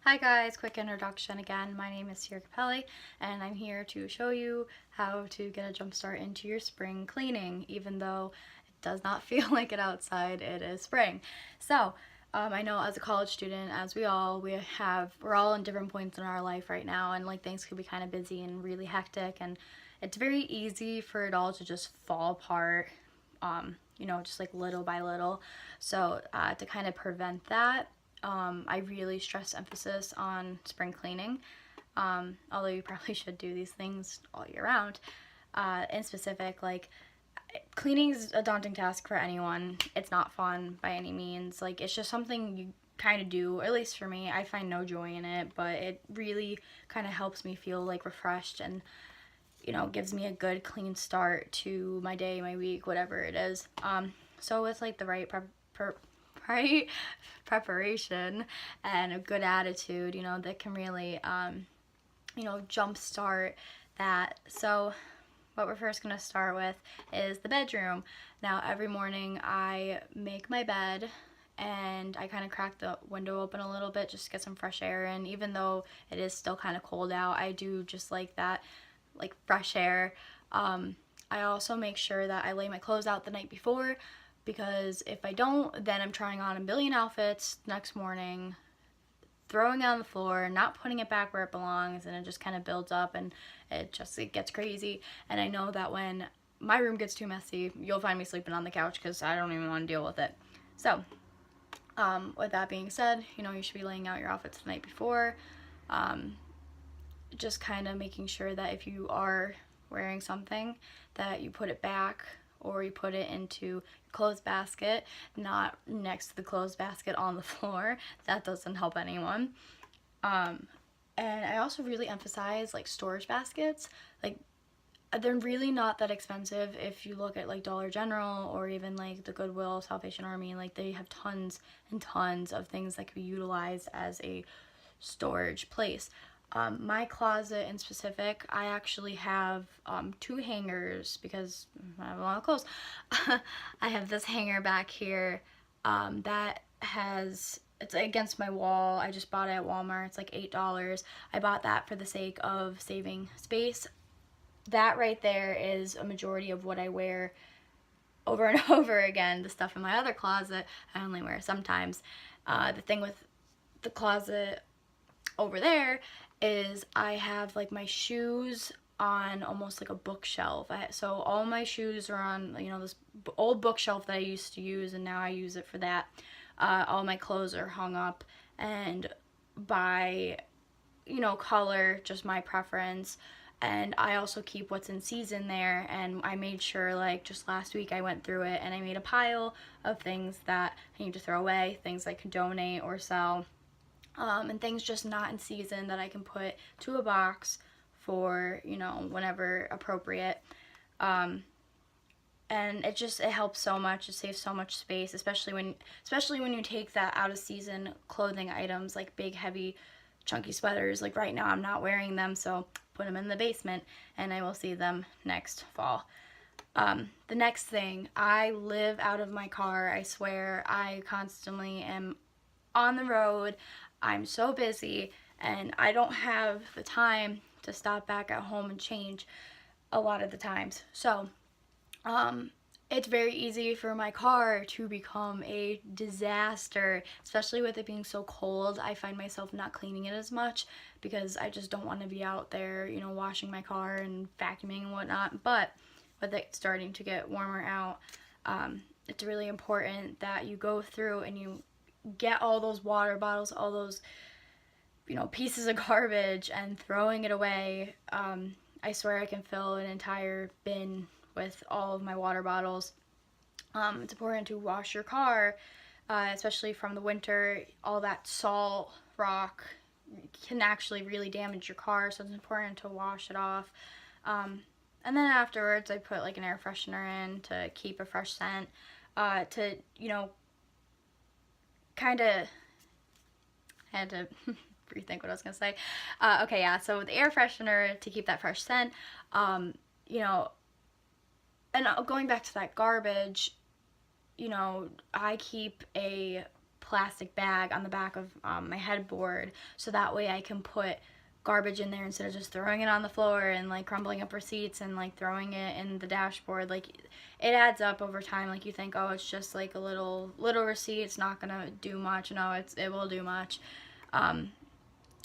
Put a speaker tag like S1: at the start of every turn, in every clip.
S1: Hi guys, quick introduction again. My name is Sierra Capelli and I'm here to show you how to get a jump start into your spring cleaning, even though it does not feel like it outside, it is spring. So, I know as a college student, as we're all in different points in our life right now, and like things can be kind of busy and really hectic, and it's very easy for it all to just fall apart, just like little by little. So to kind of prevent that, I really stress emphasis on spring cleaning, although you probably should do these things all year round. In specific, like, cleaning is a daunting task for anyone. It's not fun by any means. Like, it's just something you kind of do, or at least for me. I find no joy in it, but it really kind of helps me feel like refreshed and gives me a good clean start to my day, my week, whatever it is. So with like the right preparation and a good attitude, that can really, jumpstart that. So what we're first going to start with is the bedroom. Now, every morning I make my bed and I kind of crack the window open a little bit just to get some fresh air in. Even though it is still kind of cold out, I do just like that, like fresh air. I also make sure that I lay my clothes out the night before, because if I don't, then I'm trying on a million outfits next morning, throwing it on the floor, not putting it back where it belongs, and it just kind of builds up and it gets crazy. And I know that when my room gets too messy, you'll find me sleeping on the couch because I don't even want to deal with it. So with that being said, you should be laying out your outfits the night before. Just kind of making sure that if you are wearing something, that you put it back or you put it into your clothes basket, not next to the clothes basket on the floor. That doesn't help anyone. And I also really emphasize like storage baskets. Like, they're really not that expensive if you look at like Dollar General or even like the Goodwill, Salvation Army. Like, they have tons and tons of things that can be utilized as a storage place. My closet in specific, I actually have 2 hangers because I have a lot of clothes. I have this hanger back here it's against my wall. I just bought it at Walmart. It's like $8. I bought that for the sake of saving space. That right there is a majority of what I wear over and over again. The stuff in my other closet, I only wear sometimes. The thing with the closet over there is I have like my shoes on almost like a bookshelf. So all my shoes are on, this old bookshelf that I used to use, and now I use it for that. All my clothes are hung up, and by, color, just my preference. And I also keep what's in season there, and I made sure, like, just last week I went through it and I made a pile of things that I need to throw away, things I can donate or sell, and things just not in season that I can put to a box for, whenever appropriate. And it helps so much. It saves so much space, especially when you take that out of season clothing items, like big, heavy, chunky sweaters. Like right now I'm not wearing them, so put them in the basement and I will see them next fall. The next thing, I live out of my car. I swear, I constantly am on the road. I'm so busy and I don't have the time to stop back at home and change a lot of the times. So it's very easy for my car to become a disaster, especially with it being so cold. I find myself not cleaning it as much because I just don't want to be out there, washing my car and vacuuming and whatnot. But with it starting to get warmer out, it's really important that you go through and you get all those water bottles, all those, pieces of garbage, and throwing it away. I swear I can fill an entire bin with all of my water bottles. It's important to wash your car, especially from the winter. All that salt, rock can actually really damage your car, so it's important to wash it off. And then afterwards, I put like an air freshener in to keep a fresh scent, to, kind of had to rethink what I was gonna say. Okay, yeah, so the air freshener to keep that fresh scent, and going back to that garbage, I keep a plastic bag on the back of my headboard, so that way I can put garbage in there instead of just throwing it on the floor and like crumbling up receipts and like throwing it in the dashboard. Like, it adds up over time. Like, you think, oh, it's just like a little receipt, it's not gonna do much. No, it will do much.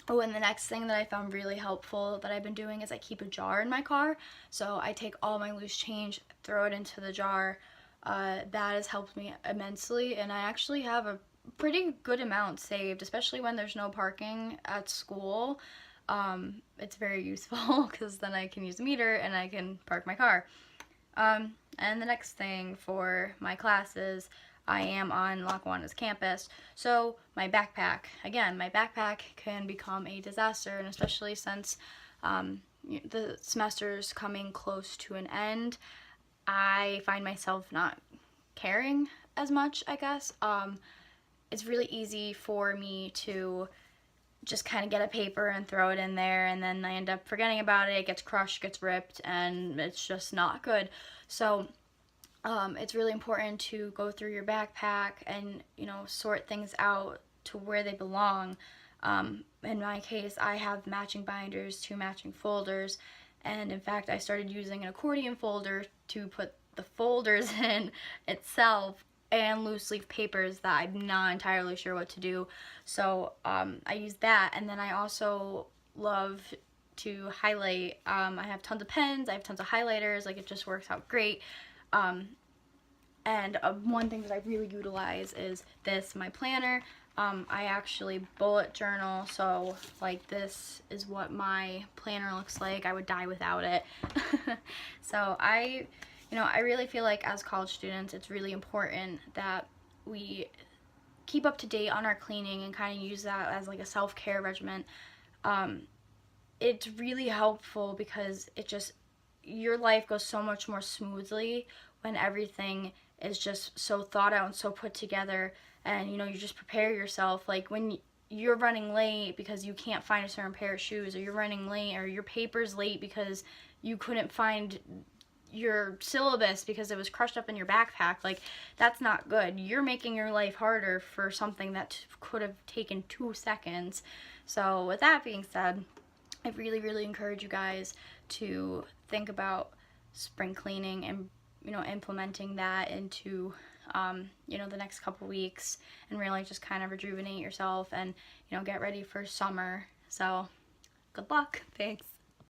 S1: Oh, and the next thing that I found really helpful that I've been doing is I keep a jar in my car. So I take all my loose change, throw it into the jar. That has helped me immensely, and I actually have a pretty good amount saved, especially when there's no parking at school. It's very useful because then I can use the meter and I can park my car. And the next thing for my classes, I am on Lackawanna's campus, so my backpack, again, my backpack can become a disaster, and especially since the semester's coming close to an end, I find myself not caring as much, I guess. It's really easy for me to just kind of get a paper and throw it in there, and then I end up forgetting about it. It gets crushed, gets ripped, and it's just not good. So it's really important to go through your backpack and, you know, sort things out to where they belong. In my case, I have matching binders, 2 matching folders, and in fact I started using an accordion folder to put the folders in itself, and loose leaf papers that I'm not entirely sure what to do. So I use that, and then I also love to highlight. I have tons of pens, I have tons of highlighters, like, it just works out great. And one thing that I really utilize is this, my planner. I actually bullet journal, so like this is what my planner looks like. I would die without it. So I really feel like as college students, it's really important that we keep up to date on our cleaning and kind of use that as like a self-care regimen. It's really helpful because your life goes so much more smoothly when everything is just so thought out and so put together, and you just prepare yourself. Like, when you're running late because you can't find a certain pair of shoes, or you're running late, or your paper's late because you couldn't find your syllabus because it was crushed up in your backpack, like, that's not good. You're making your life harder for something that could have taken 2 seconds. So with that being said, I really, really encourage you guys to think about spring cleaning and implementing that into the next couple weeks, and really just kind of rejuvenate yourself and get ready for summer. So good luck. Thanks.